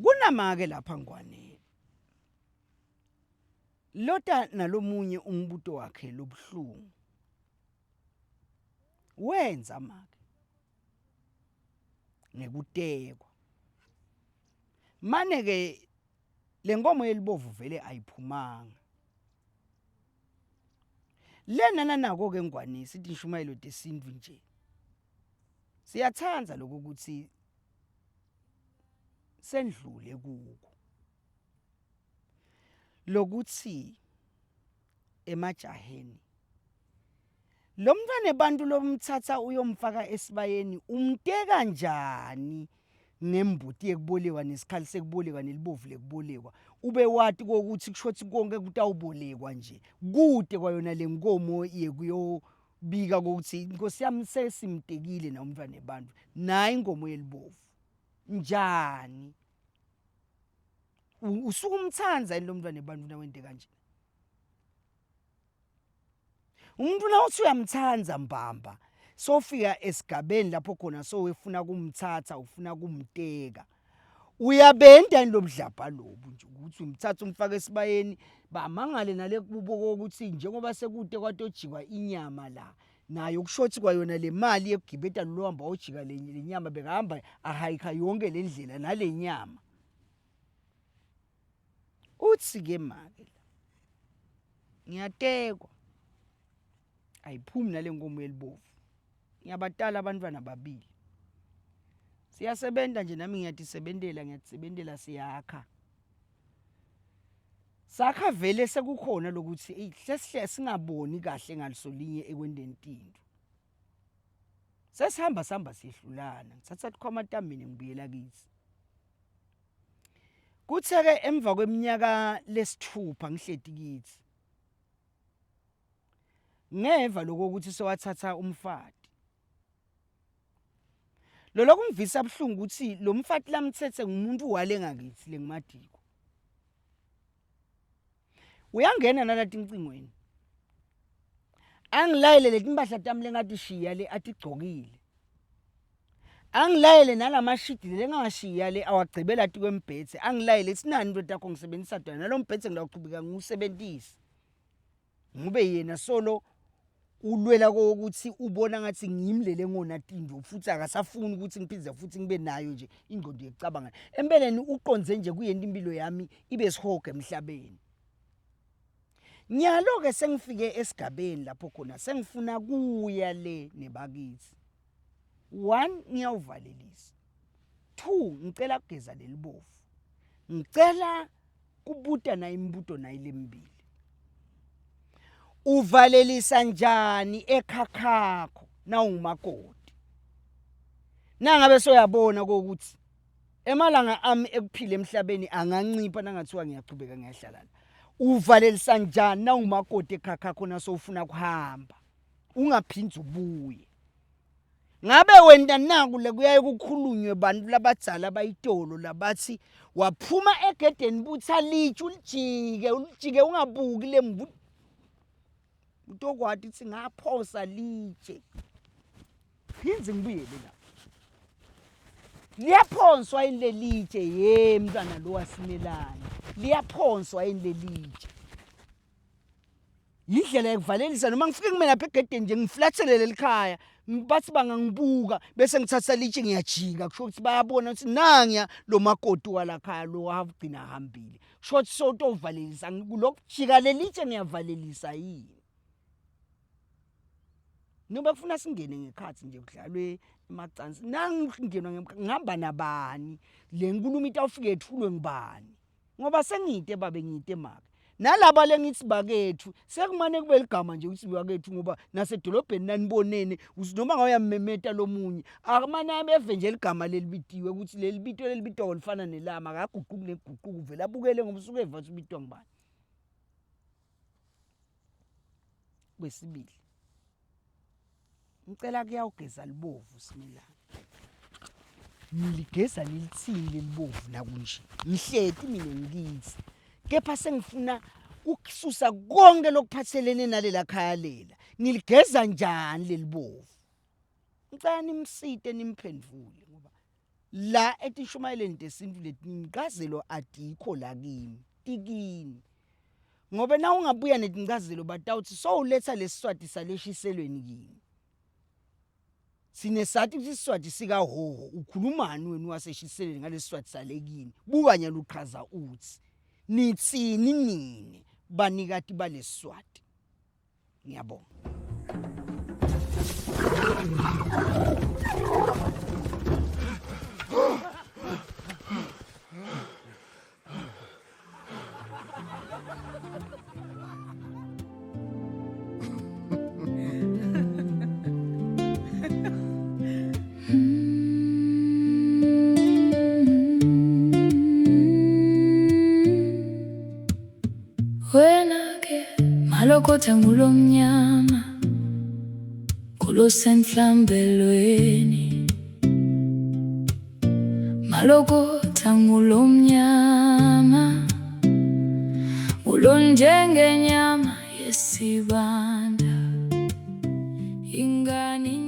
Kunamake lapha ngwane. Lota nalomunye umbuto wakhe lobuhlungu. Wenza make. Ngekutekwa. Mane ke lenkomo yelibovu vele ayiphumanga. Lena nanako ke ngwane sithi Nshumayelo tesindvu nje. Siyathanza lokho ukuthi sendlule kuko. Lokuthi emajaheni lo mntwana abantu lomthatha uyomfaka esibayeni umteka kanjani nembuti yekubolekwa nesikhali sekubolekwa nelibovu lekubolekwa ube wathi ukuthi kushothi konke kutawubolekwa nje kude kwayona lenkomo yekuyobika ukuthi inkosi yami sesimtekile na umntwana nebantu nayi inkomo yelibovu njani usukumthanza lo mntwana nebantu nawente kanje. Umuntu nawuthi uyamthanza mbamba sofika esigabeni lapho khona sowefuna kumthatha ufuna kumteka uyabenda lomdlapha lobu nje ukuthi umthatha umfake esibayeni bamangale nale kubo ukuthi njengoba sekude kwatojikwa inyama la nayo kushothi kwayona le mali yekugibeta lo hamba ojika le nyama bekahamba ahayikha yonke le ndlela nale nyama. Uthi ke make ngiyatekwa ayiphumi nale nkomo yelibovu. Ngiyabatala abantwana babili. Siyasebenza nje nami ngiyasebentela siyakha. Sakha vele sekukhona lokuthi hlesihle singaboni kahle ngalisolinye ekwendeni tinto. Sesihamba siyehlulana. Ngithatha kwamatambini ngibuyela kithi. Kutheke emva kweminyaka lesithupha ngihleti kithi. Ngeva lokuthi sewathatha umfati. Lo lokungivisa abhlungu ukuthi lo mfati lamthethe ngumuntu wale ngakithi lengimadiko. Uyangena nalathi incingweni. Angilayele letimpahla tami lengathi shiya le atigcokile. Angilayele nalamashidi lengashiya le awagcibela ati kwembhethe. Angilayele sinani into takho ngisebenzisa tona nalombhethe ngilaqhubeka ngiusebenzisa. Ngube yena solo ulwela ukuthi ubona ngathi ngimlele ngona tindo futhi akasafuni ukuthi ngiphize futhi ngibe nayo nje ingqondo yecabanga. Empeleni uqonze nje kuyena impilo yami ibe sihoge emhlabeni. Nyalo ke sengifike esigabeni lapho khona sengifuna kuya le nebakithi. 1 ngiyawuvalelisa. 2 ngicela kugeza lelibovu. Ngicela kubuta na imibuto nayilemibili. Uvalelisa njani ekhakhakho na ungumakoti. Nangabe soyabona ukuthi emalanga ami ekuphila emhlabeni angancipha nangathiwa ngiyaqhubeka ngiyahlala. Uvalelisa njani na ungumakoti ekhakhakho nasofuna kuhamba. Ungaphindzi ubuye. Ngabe wena naku le kuyaye kukhulunywe bantu labadzala bayitolo labathi waphuma egedeni butha litshe ulijike ungabuki lembu utokwati ukuthi ngaphosa litshe. Phindze ngibuyele la. Liyaphonswa yini lelitshe mntwana lo wasimelana. Liyaphonswa yini lelitshe. Yindlela yekuvalelisa noma ngifike ngime lapha egedeni nje ngiflathelele likhaya. Bathi bangangibuka bese ngithatha litshe ngiyajika kusho ukuthi bayabona ukuthi nangiya lo makoti walakhaya lo wagcina hambile. Kusho ukuthi sotovalelisa kulokujika lelitshe ngiyavalelisa yini. Noma kufuna singene ngekhathi nje kudlalwe emacansi nangingenwa ngihamba nabani le nkulumo itawufike ethulwe ngibani ngoba sengite babe ngite maka nalaba lengithi bakethu sekumane kube ligama nje ukuthi bakethu ngoba nasedolobheni nanibonene noma ngawuyamemeta lomunye akumane beve nje ligama lelibitiwe ukuthi lelibito lelibito lifana nelama akaguquki neguquku vele abukele ngoba usuke eva ukuthi ubitwa ngibani. Kwesibili ngicela kuyawugeza libovu Simelana. Ngiligeza lelithini lelibovu nakunje. Ngihleti mina ngikithi. Kepha sengifuna ukususa konke lokuphathelene nalela khaya lela. Ngiligeza njani lelibovu? Ngicela nimsite nimphendvule ngoba la etishumayeleni tesintu leti incazelo adikho la kimi, tikini. Ngoba na ungabuya netincazelo batawuthi uletha lesiswati saleshiselweni kini. Sinesathi ukuthi isiswati sikaHoho ukhulumani wena waseshiselweni ngalesiswati salekini. Buka nyalo uchaza uthi nitsini nini banikati balesiswati. Ngiyabonga. Wena-ke malokotha ngulomnyama kulosenhlambelweni, malokotha ngulomnyama ulonjengenyama yesibanda ingani